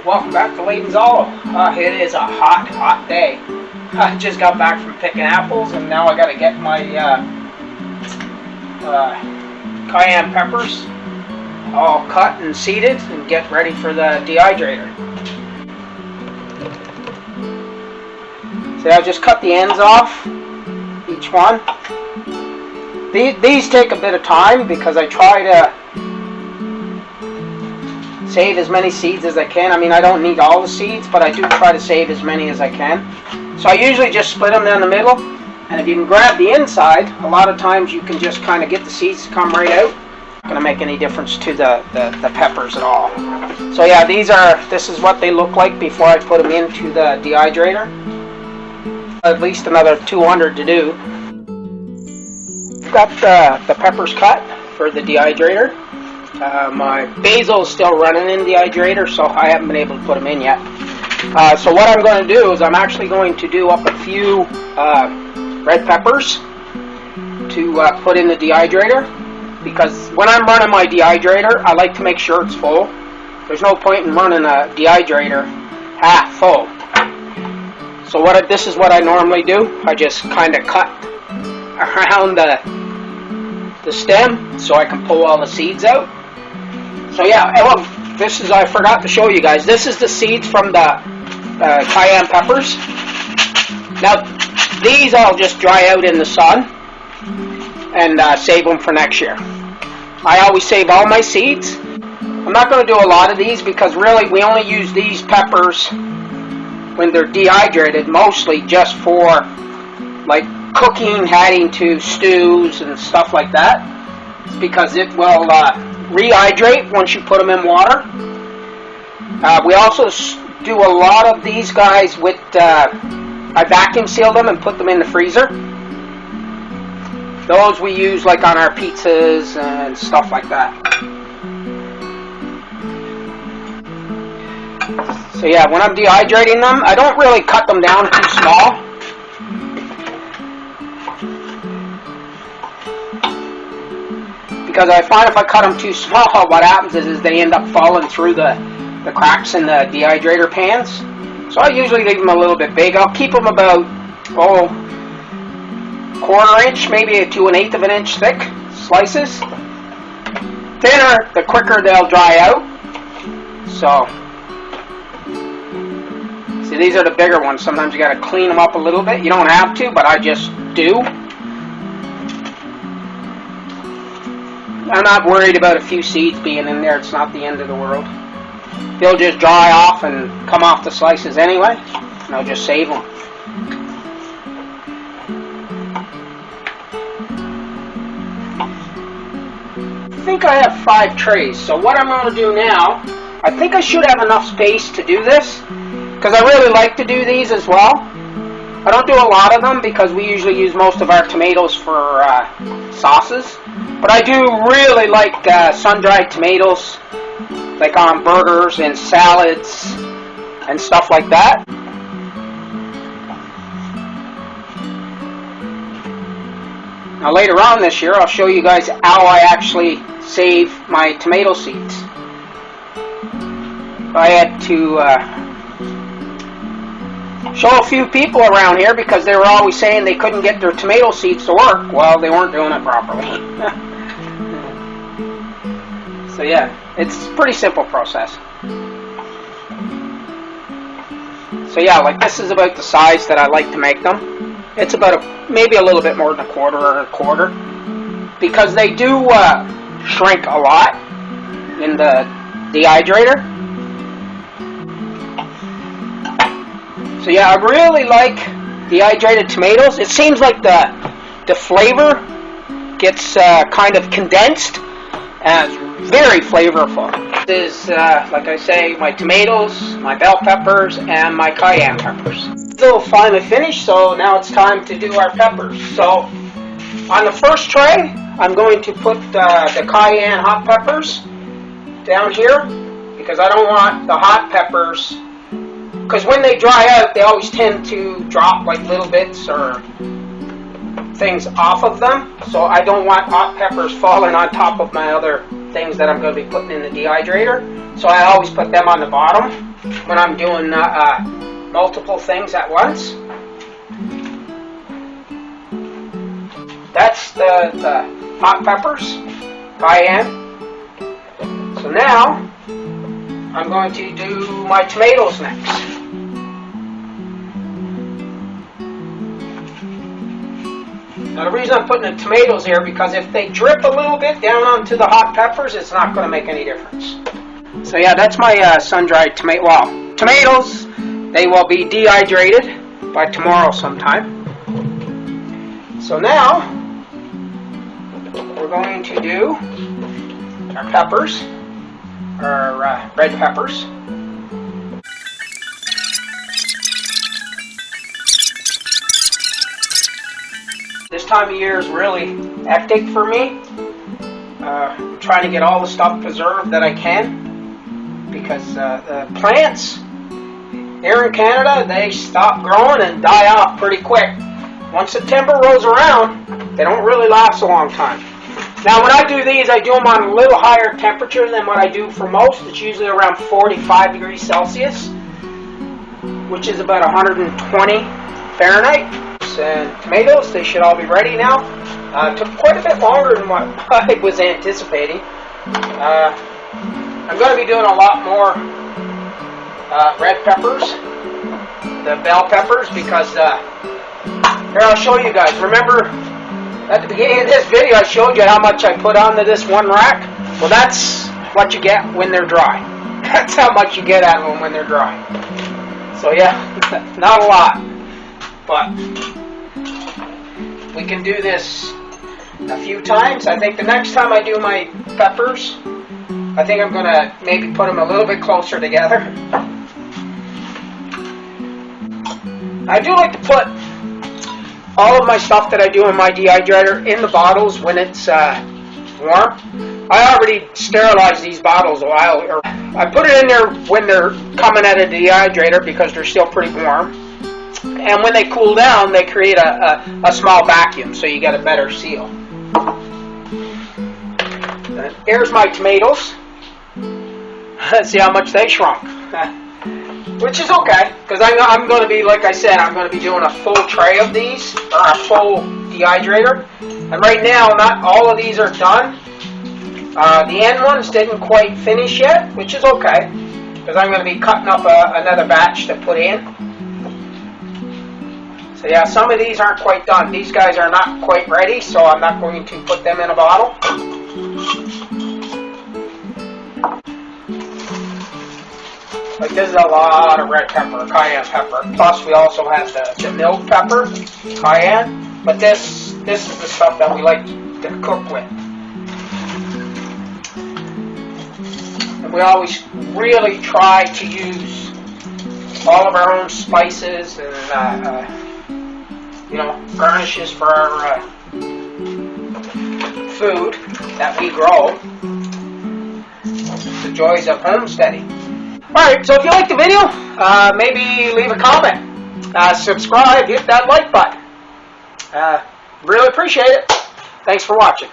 welcome back to Layton's Olive. It is a hot day. I just got back from picking apples and now I gotta get my cayenne peppers all cut and seeded and get ready for the dehydrator. So I just cut the ends off, each one. These take a bit of time because I try to save as many seeds as I can. I mean, I don't need all the seeds, but I do try to save as many as I can. So I usually just split them down the middle, and if you can grab the inside, a lot of times you can just kind of get the seeds to come right out. Not going to make any difference to the peppers at all. So yeah, this is what they look like before I put them into the dehydrator. At least another 200 to do. Got the peppers cut for the dehydrator. My basil is still running in the dehydrator, so I haven't been able to put them in yet. So what I'm going to do is I'm actually going to do up a few red peppers to put in the dehydrator, because when I'm running my dehydrator, I like to make sure it's full. There's no point in running a dehydrator half full. So this is what I normally do. I just kind of cut around the stem so I can pull all the seeds out. So yeah, I forgot to show you guys. This is the seeds from the cayenne peppers. Now these I'll just dry out in the sun and save them for next year. I always save all my seeds. I'm not going to do a lot of these because really we only use these peppers when they're dehydrated, mostly just for like cooking, adding to stews and stuff like that. It's because it will rehydrate once you put them in water. We also do a lot of these guys with, I vacuum seal them and put them in the freezer. Those we use like on our pizzas and stuff like that. So yeah, when I'm dehydrating them, I don't really cut them down too small. Because I find if I cut them too small, what happens is they end up falling through the cracks in the dehydrator pans. So I usually leave them a little bit big. I'll keep them about, quarter inch, maybe to 1/8 of an inch thick slices. Thinner, the quicker they'll dry out. So, see, these are the bigger ones. Sometimes you got to clean them up a little bit. You don't have to, but I just do. I'm not worried about a few seeds being in there. It's not the end of the world. They'll just dry off and come off the slices anyway, and I'll just save them. I think I have 5 trays, so what I'm going to do now, I think I should have enough space to do this, because I really like to do these as well. I don't do a lot of them because we usually use most of our tomatoes for sauces. But I do really like sun-dried tomatoes, like on burgers and salads and stuff like that. Now later on this year, I'll show you guys how I actually save my tomato seeds. I had to show a few people around here because they were always saying they couldn't get their tomato seeds to work. Well, they weren't doing it properly. So yeah, it's a pretty simple process. So yeah, like this is about the size that I like to make them. It's about maybe a little bit more than a quarter, because they do shrink a lot in the dehydrator. So yeah, I really like dehydrated tomatoes. It seems like the flavor gets kind of condensed and it's very flavorful. This is, like I say, my tomatoes, my bell peppers, and my cayenne peppers. So finally finished, so now it's time to do our peppers. So on the first tray, I'm going to put the cayenne hot peppers down here, because I don't want the hot peppers, because when they dry out, they always tend to drop like little bits or things off of them. So I don't want hot peppers falling on top of my other things that I'm going to be putting in the dehydrator. So I always put them on the bottom. when I'm doing multiple things at once. That's the hot peppers, cayenne. So now I'm going to do my tomatoes next. Now the reason I'm putting the tomatoes here, because if they drip a little bit down onto the hot peppers, it's not going to make any difference. So yeah, that's my sun-dried tomato. Well, tomatoes, they will be dehydrated by tomorrow sometime. So now we're going to do our peppers, our red peppers. This time of year is really hectic for me. I'm trying to get all the stuff preserved that I can, because the plants here in Canada, they stop growing and die off pretty quick. Once September rolls around, they don't really last a long time. Now when I do these, I do them on a little higher temperature than what I do for most. It's usually around 45 degrees Celsius, which is about 120 Fahrenheit. And tomatoes, they should all be ready now. Took quite a bit longer than what I was anticipating. I'm going to be doing a lot more red peppers, the bell peppers, because here I'll show you guys. Remember at the beginning of this video I showed you how much I put onto this one rack? Well, that's what you get when they're dry. That's how much you get out of them when they're dry. So yeah, not a lot, but we can do this a few times. I think the next time I do my peppers, I think I'm going to maybe put them a little bit closer together. I do like to put all of my stuff that I do in my dehydrator in the bottles when it's warm. I already sterilized these bottles a while ago. I put it in there when they're coming out of the dehydrator because they're still pretty warm. And when they cool down, they create a small vacuum, so you get a better seal. Here's my tomatoes. Let's see how much they shrunk. Which is okay, because I'm going to be, like I said, I'm going to be doing a full tray of these, or a full dehydrator. And right now, not all of these are done. The end ones didn't quite finish yet, which is okay, because I'm going to be cutting up another batch to put in. So yeah, some of these aren't quite done. These guys are not quite ready, so I'm not going to put them in a bottle. Like, this is a lot of red pepper, cayenne pepper. Plus we also have the milled pepper, cayenne. But this is the stuff that we like to cook with. And we always really try to use all of our own spices and garnishes for our food that we grow. The joys of homesteading. Alright, so if you like the video, maybe leave a comment, subscribe, hit that like button. Really appreciate it. Thanks for watching.